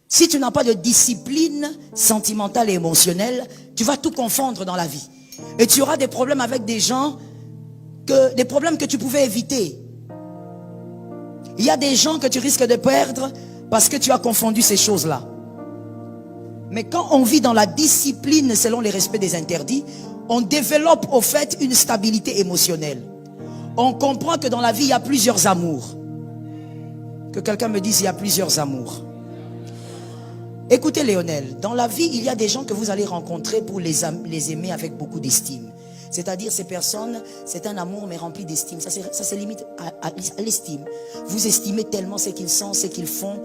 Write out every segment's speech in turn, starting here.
Si tu n'as pas de discipline sentimentale et émotionnelle, tu vas tout confondre dans la vie. Et tu auras des problèmes avec des gens, des problèmes que tu pouvais éviter. Il y a des gens que tu risques de perdre parce que tu as confondu ces choses-là. Mais quand on vit dans la discipline selon les respects des interdits, on développe au fait une stabilité émotionnelle. On comprend que dans la vie, il y a plusieurs amours. Que quelqu'un me dise, il y a plusieurs amours. Écoutez Léonel, dans la vie, il y a des gens que vous allez rencontrer pour les aimer avec beaucoup d'estime. C'est-à-dire ces personnes, c'est un amour mais rempli d'estime. Ça se limite à l'estime. Vous estimez tellement ce qu'ils sont, ce qu'ils font.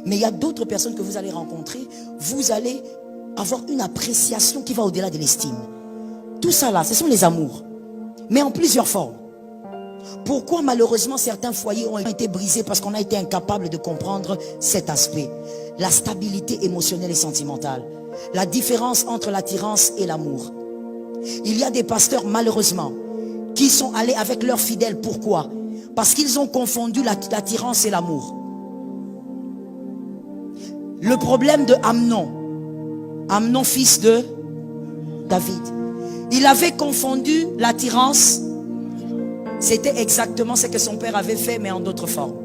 Mais il y a d'autres personnes que vous allez rencontrer, vous allez avoir une appréciation qui va au-delà de l'estime. Tout ça là, ce sont les amours. Mais en plusieurs formes. Pourquoi malheureusement certains foyers ont été brisés? Parce qu'on a été incapable de comprendre cet aspect. La stabilité émotionnelle et sentimentale. La différence entre l'attirance et l'amour. Il y a des pasteurs malheureusement qui sont allés avec leurs fidèles. Pourquoi? Parce qu'ils ont confondu l'attirance et l'amour. Le problème de Amnon fils de David, il avait confondu l'attirance. C'était exactement ce que son père avait fait, mais en d'autres formes.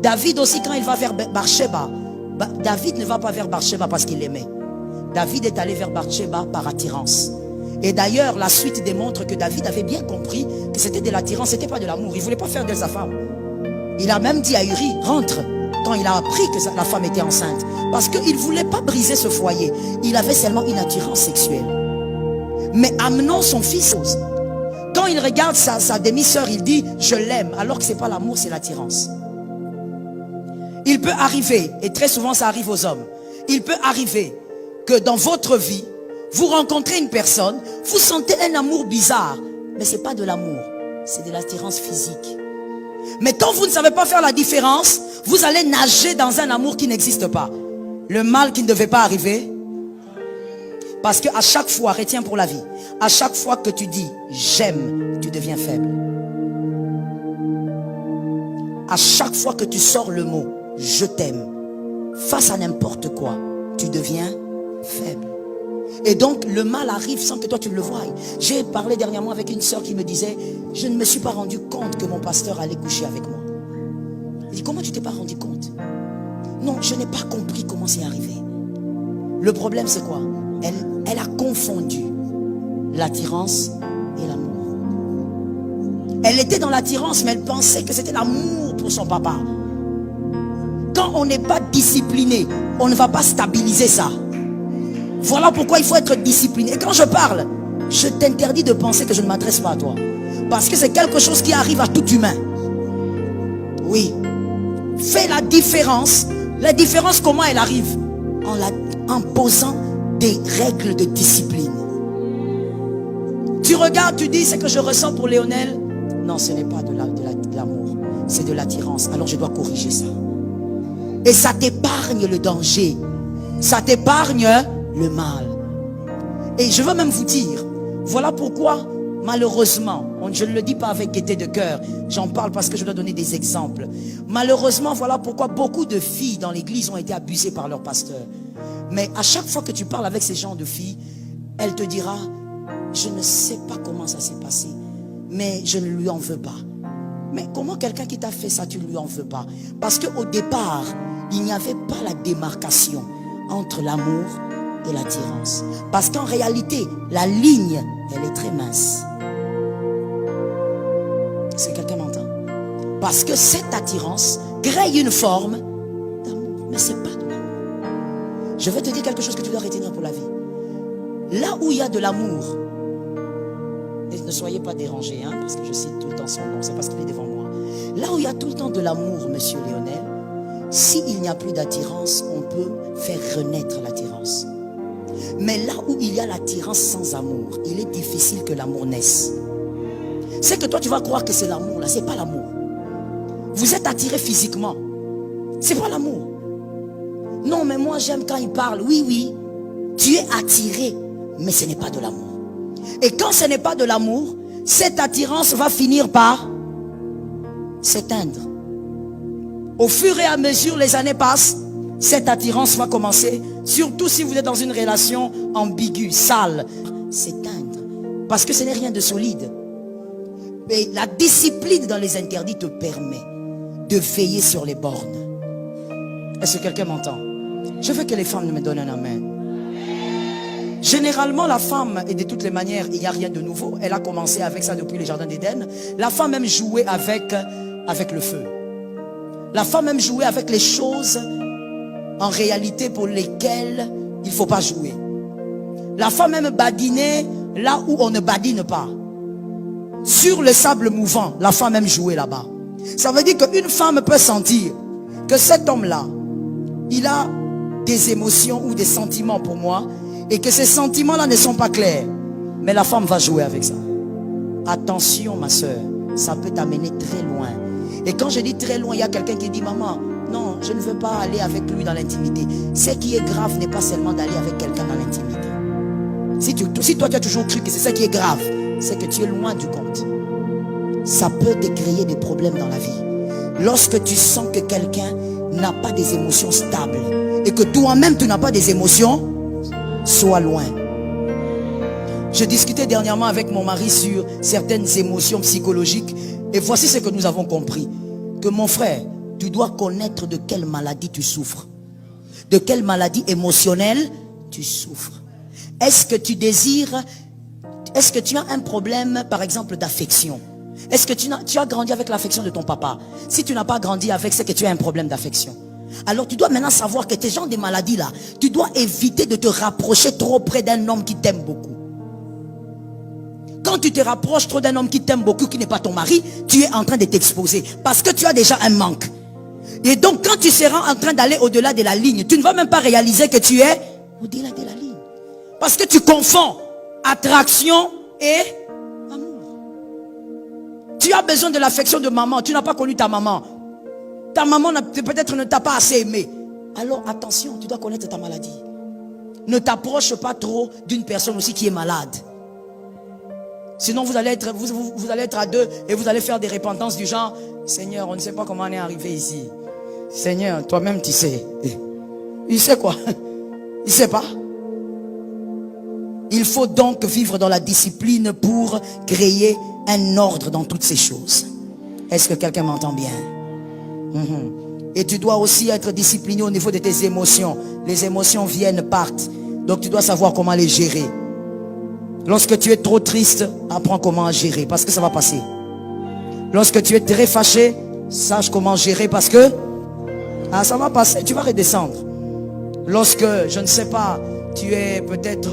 David aussi, quand il va vers Bathsheba, David ne va pas vers Bathsheba parce qu'il l'aimait. David est allé vers Bathsheba par attirance. Et d'ailleurs, la suite démontre que David avait bien compris que c'était de l'attirance, c'était pas de l'amour. Il ne voulait pas faire de sa femme. Il a même dit à Uri, rentre, quand il a appris que la femme était enceinte. Parce qu'il ne voulait pas briser ce foyer. Il avait seulement une attirance sexuelle. Mais Amnon, son fils, quand il regarde sa demi-sœur, il dit, je l'aime. Alors que ce n'est pas l'amour, c'est l'attirance. Il peut arriver, et très souvent ça arrive aux hommes, il peut arriver que dans votre vie, vous rencontrez une personne, vous sentez un amour bizarre, mais ce n'est pas de l'amour, c'est de l'attirance physique. Mais quand vous ne savez pas faire la différence, vous allez nager dans un amour qui n'existe pas. Le mal qui ne devait pas arriver. Parce qu'à chaque fois, retiens pour la vie, à chaque fois que tu dis j'aime, tu deviens faible. À chaque fois que tu sors le mot je t'aime, face à n'importe quoi, tu deviens faible. Et donc le mal arrive sans que toi tu le voies. J'ai parlé dernièrement avec une soeur qui me disait, je ne me suis pas rendu compte que mon pasteur allait coucher avec moi. Il dit, comment tu t'es pas rendu compte? Non, je n'ai pas compris comment c'est arrivé. Le problème c'est quoi? Elle a confondu l'attirance et l'amour. Elle était dans l'attirance, mais elle pensait que c'était l'amour pour son papa. Quand on n'est pas discipliné, on ne va pas stabiliser ça. Voilà pourquoi il faut être discipliné. Et quand je parle, je t'interdis de penser que je ne m'adresse pas à toi. Parce que c'est quelque chose qui arrive à tout humain. Oui. Fais la différence. La différence, comment elle arrive? En posant des règles de discipline. Tu regardes, tu dis, c'est que je ressens pour Léonel. Non, ce n'est pas de l'amour. C'est de l'attirance. Alors je dois corriger ça. Et ça t'épargne le danger. Ça t'épargne le mal. Et je veux même vous dire, voilà pourquoi, malheureusement, je ne le dis pas avec gaieté de cœur, j'en parle parce que je dois donner des exemples. Malheureusement, voilà pourquoi beaucoup de filles dans l'église ont été abusées par leur pasteur. Mais à chaque fois que tu parles avec ces gens de filles, elle te dira, je ne sais pas comment ça s'est passé, mais je ne lui en veux pas. Mais comment quelqu'un qui t'a fait ça, tu ne lui en veux pas? Parce qu'au départ, il n'y avait pas la démarcation entre l'amour et l'attirance. Parce qu'en réalité, la ligne, elle est très mince. Est-ce que quelqu'un m'entend? Parce que cette attirance crée une forme d'amour. Mais ce n'est pas de l'amour. Je vais te dire quelque chose que tu dois retenir pour la vie. Là où il y a de l'amour, et ne soyez pas dérangés, hein, parce que je cite tout le temps son nom, c'est parce qu'il est devant moi. Là où il y a tout le temps de l'amour, monsieur Léonel, s'il n'y a plus d'attirance, on peut faire renaître l'attirance. Mais là où il y a l'attirance sans amour, il est difficile que l'amour naisse. C'est que toi tu vas croire que c'est l'amour, là, c'est pas l'amour. Vous êtes attiré physiquement, c'est pas l'amour. Non, mais moi j'aime quand il parle. Oui, oui, tu es attiré, mais ce n'est pas de l'amour. Et quand ce n'est pas de l'amour, cette attirance va finir par s'éteindre. Au fur et à mesure les années passent, cette attirance va commencer, surtout si vous êtes dans une relation ambiguë, sale, s'éteindre. Parce que ce n'est rien de solide. Mais la discipline dans les interdits te permet de veiller sur les bornes. Est-ce que quelqu'un m'entend? Je veux que les femmes me donnent un amen. Généralement, la femme, et de toutes les manières, il n'y a rien de nouveau. Elle a commencé avec ça depuis les jardins d'Éden. La femme même jouait avec le feu. La femme même jouait avec les choses en réalité pour lesquelles il ne faut pas jouer. La femme même badinait là où on ne badine pas. Sur le sable mouvant, la femme même jouait là-bas. Ça veut dire qu'une femme peut sentir que cet homme-là, il a des émotions ou des sentiments pour moi, et que ces sentiments-là ne sont pas clairs. Mais la femme va jouer avec ça. Attention ma soeur, ça peut t'amener très loin. Et quand je dis très loin, il y a quelqu'un qui dit, maman, non, je ne veux pas aller avec lui dans l'intimité. Ce qui est grave n'est pas seulement d'aller avec quelqu'un dans l'intimité. Si toi tu as toujours cru que c'est ça qui est grave, c'est que tu es loin du compte. Ça peut te créer des problèmes dans la vie. Lorsque tu sens que quelqu'un n'a pas des émotions stables et que toi-même tu n'as pas des émotions, sois loin. Je discutais dernièrement avec mon mari sur certaines émotions psychologiques et voici ce que nous avons compris. Que mon frère, tu dois connaître de quelle maladie tu souffres. De quelle maladie émotionnelle tu souffres. Est-ce que tu désires, est-ce que tu as un problème par exemple d'affection? Est-ce que tu as grandi avec l'affection de ton papa? Si tu n'as pas grandi avec, c'est que tu as un problème d'affection. Alors tu dois maintenant savoir que tes gens des maladies là, tu dois éviter de te rapprocher trop près d'un homme qui t'aime beaucoup. Quand tu te rapproches trop d'un homme qui t'aime beaucoup, qui n'est pas ton mari, tu es en train de t'exposer. Parce que tu as déjà un manque. Et donc quand tu seras en train d'aller au-delà de la ligne, tu ne vas même pas réaliser que tu es au-delà de la ligne. Parce que tu confonds attraction et amour. Tu as besoin de l'affection de maman, tu n'as pas connu ta maman. Ta maman peut-être ne t'a pas assez aimé. Alors attention, tu dois connaître ta maladie. Ne t'approche pas trop d'une personne aussi qui est malade. Sinon vous allez être à deux et vous allez faire des repentances du genre, Seigneur, on ne sait pas comment on est arrivé ici. Seigneur, toi-même tu sais. Il sait quoi? Il sait pas. Il faut donc vivre dans la discipline pour créer un ordre dans toutes ces choses. Est-ce que quelqu'un m'entend bien? Et tu dois aussi être discipliné au niveau de tes émotions. Les émotions viennent, partent. Donc tu dois savoir comment les gérer. Lorsque tu es trop triste, apprends comment gérer, parce que ça va passer. Lorsque tu es très fâché, sache comment gérer, parce que ça va passer, tu vas redescendre. Lorsque, je ne sais pas, tu es peut-être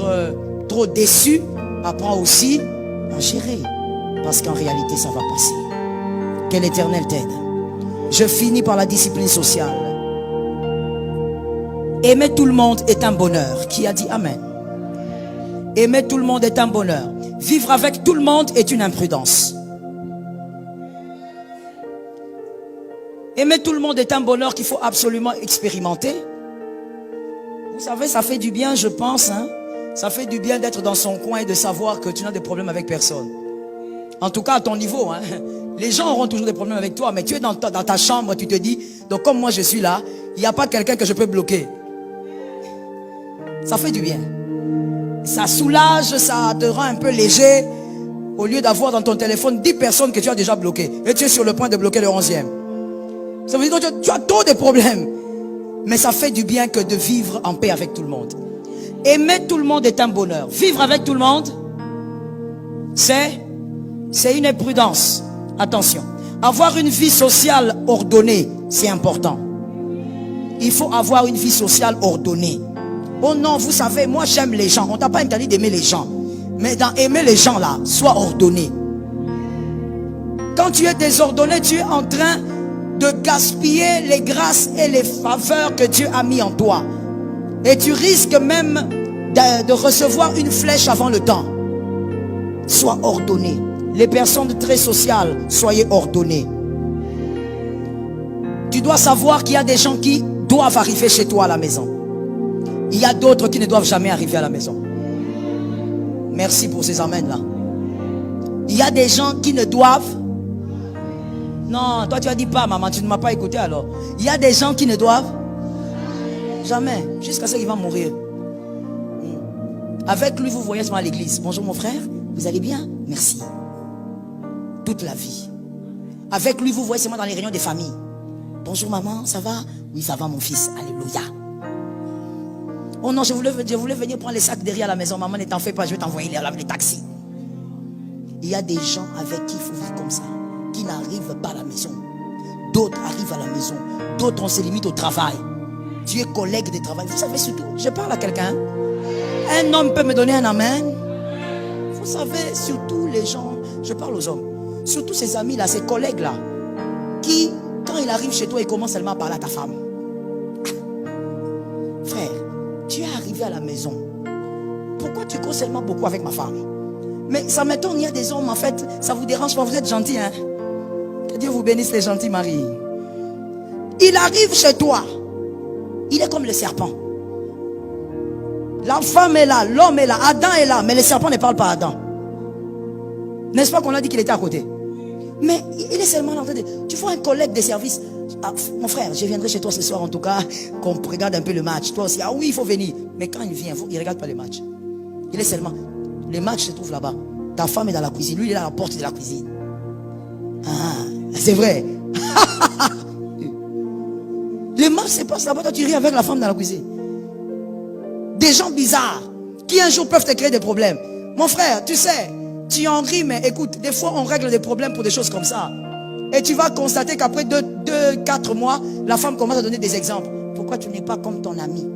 trop déçu, apprends aussi à gérer, parce qu'en réalité ça va passer. Que l'Éternel t'aide. Je finis par la discipline sociale. Aimer tout le monde est un bonheur. Qui a dit Amen? Aimer tout le monde est un bonheur. Vivre avec tout le monde est une imprudence. Aimer tout le monde est un bonheur qu'il faut absolument expérimenter. Vous savez, ça fait du bien, je pense. Ça fait du bien d'être dans son coin et de savoir que tu n'as de problème avec personne. En tout cas, à ton niveau. Les gens auront toujours des problèmes avec toi, mais tu es dans ta chambre, tu te dis, donc comme moi je suis là, il n'y a pas quelqu'un que je peux bloquer. Ça fait du bien. Ça soulage, ça te rend un peu léger, au lieu d'avoir dans ton téléphone 10 personnes que tu as déjà bloquées. Et tu es sur le point de bloquer le 11e. Ça veut dire que tu as trop de problèmes. Mais ça fait du bien que de vivre en paix avec tout le monde. Aimer tout le monde est un bonheur. Vivre avec tout le monde, c'est une imprudence. Attention. Avoir une vie sociale ordonnée, c'est important. Il faut avoir une vie sociale ordonnée. Oh non, vous savez, moi j'aime les gens. On t'a pas interdit d'aimer les gens. Mais dans aimer les gens là, sois ordonné. Quand tu es désordonné, tu es en train de gaspiller les grâces et les faveurs que Dieu a mis en toi. Et tu risques même de recevoir une flèche avant le temps. Sois ordonné. Les personnes très sociales, soyez ordonnés. Tu dois savoir qu'il y a des gens qui doivent arriver chez toi à la maison. Il y a d'autres qui ne doivent jamais arriver à la maison. Merci pour ces amens là. Il y a des gens qui ne doivent... Non, toi tu as dit pas, maman, tu ne m'as pas écouté alors. Il y a des gens qui ne doivent... Jamais. Jusqu'à ce qu'il va mourir. Avec lui, vous voyez seulement à l'église. Bonjour mon frère, vous allez bien? Merci. Toute la vie. Avec lui, vous voyez seulement dans les réunions des familles. Bonjour maman, ça va? Oui, ça va mon fils. Alléluia. Oh non, je voulais venir prendre les sacs derrière la maison. Maman, ne t'en fais pas, je vais t'envoyer les taxis. Il y a des gens avec qui il faut vivre comme ça, qui n'arrivent pas à la maison. D'autres arrivent à la maison. D'autres, on se limite au travail. Tu es collègue de travail. Vous savez surtout, je parle à quelqu'un. Un homme peut me donner un amen. Vous savez, surtout les gens, je parle aux hommes. Surtout ces amis-là, ces collègues-là, qui, quand il arrive chez toi, il commence seulement à parler à ta femme. Frère, tu es arrivé à la maison. Pourquoi tu causes seulement beaucoup avec ma femme? Mais ça m'étonne, il y a des hommes, en fait, ça vous dérange pas, vous êtes gentils, hein? Que Dieu vous bénisse les gentils maris. Il arrive chez toi. Il est comme le serpent. La femme est là, l'homme est là, Adam est là, mais le serpent ne parle pas à Adam. N'est-ce pas qu'on a dit qu'il était à côté? Mais il est seulement en train de... Tu vois un collègue de service. Ah, mon frère, je viendrai chez toi ce soir en tout cas, qu'on regarde un peu le match. Toi aussi, ah oui, il faut venir. Mais quand il vient, il ne regarde pas le match. Il est seulement... Les matchs se trouvent là-bas. Ta femme est dans la cuisine, lui il est à la porte de la cuisine. Ah, c'est vrai. Les matchs se passent là-bas, toi tu ris avec la femme dans la cuisine. Des gens bizarres qui un jour peuvent te créer des problèmes. Mon frère, tu sais, tu en ris, mais écoute, des fois on règle des problèmes pour des choses comme ça. Et tu vas constater qu'après 4 mois, la femme commence à donner des exemples. Pourquoi tu n'es pas comme ton ami?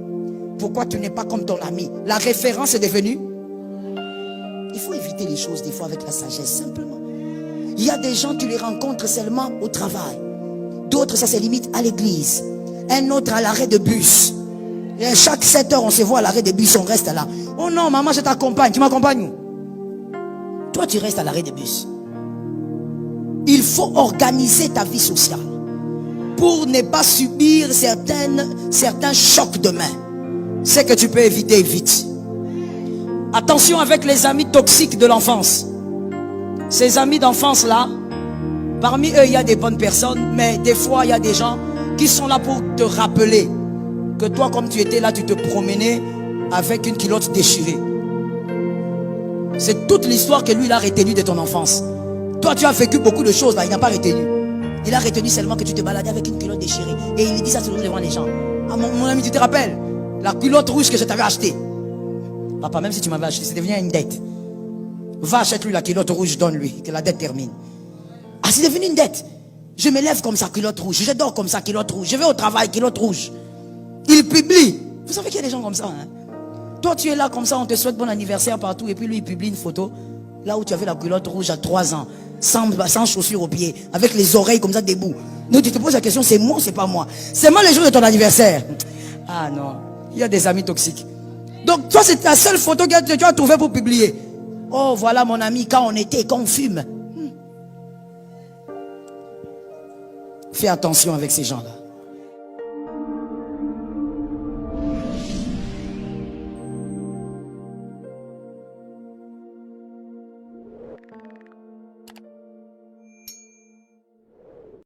Pourquoi tu n'es pas comme ton ami? La référence est devenue. Il faut éviter les choses des fois avec la sagesse, simplement. Il y a des gens, tu les rencontres seulement au travail. D'autres, ça se limite à l'église. Un autre à l'arrêt de bus. Et chaque 7 heures, on se voit à l'arrêt de bus, on reste là. Oh non, maman, je t'accompagne. Tu m'accompagnes où? Toi, tu restes à l'arrêt de bus. Il faut organiser ta vie sociale pour ne pas subir certains chocs demain. Ce que tu peux éviter, évite. Attention avec les amis toxiques de l'enfance. Ces amis d'enfance là, parmi eux il y a des bonnes personnes, mais des fois il y a des gens qui sont là pour te rappeler que toi comme tu étais là, tu te promenais avec une culotte déchirée. C'est toute l'histoire que lui il a retenue de ton enfance. Toi tu as vécu beaucoup de choses là, il n'a pas retenu. Il a retenu seulement que tu te baladais avec une culotte déchirée. Et il dit ça toujours devant les gens. Ah mon ami, tu te rappelles la culotte rouge que je t'avais achetée? Papa, même si tu m'avais acheté, c'est devenu une dette. Va, achète-lui la culotte rouge, donne-lui, que la dette termine. Ah, c'est devenu une dette. Je me lève comme ça, culotte rouge. Je dors comme ça, culotte rouge. Je vais au travail, culotte rouge. Il publie. Vous savez qu'il y a des gens comme ça, hein? Toi, tu es là comme ça, on te souhaite bon anniversaire partout. Et puis lui, il publie une photo. Là où tu avais la culotte rouge à 3 ans. Sans chaussures aux pieds. Avec les oreilles comme ça, debout. Donc tu te poses la question, c'est moi ou c'est pas moi? C'est moi le jour de ton anniversaire. Ah non, il y a des amis toxiques. Donc toi c'est ta seule photo que tu as trouvée pour publier. Oh voilà mon ami quand on fume. Fais attention avec ces gens-là.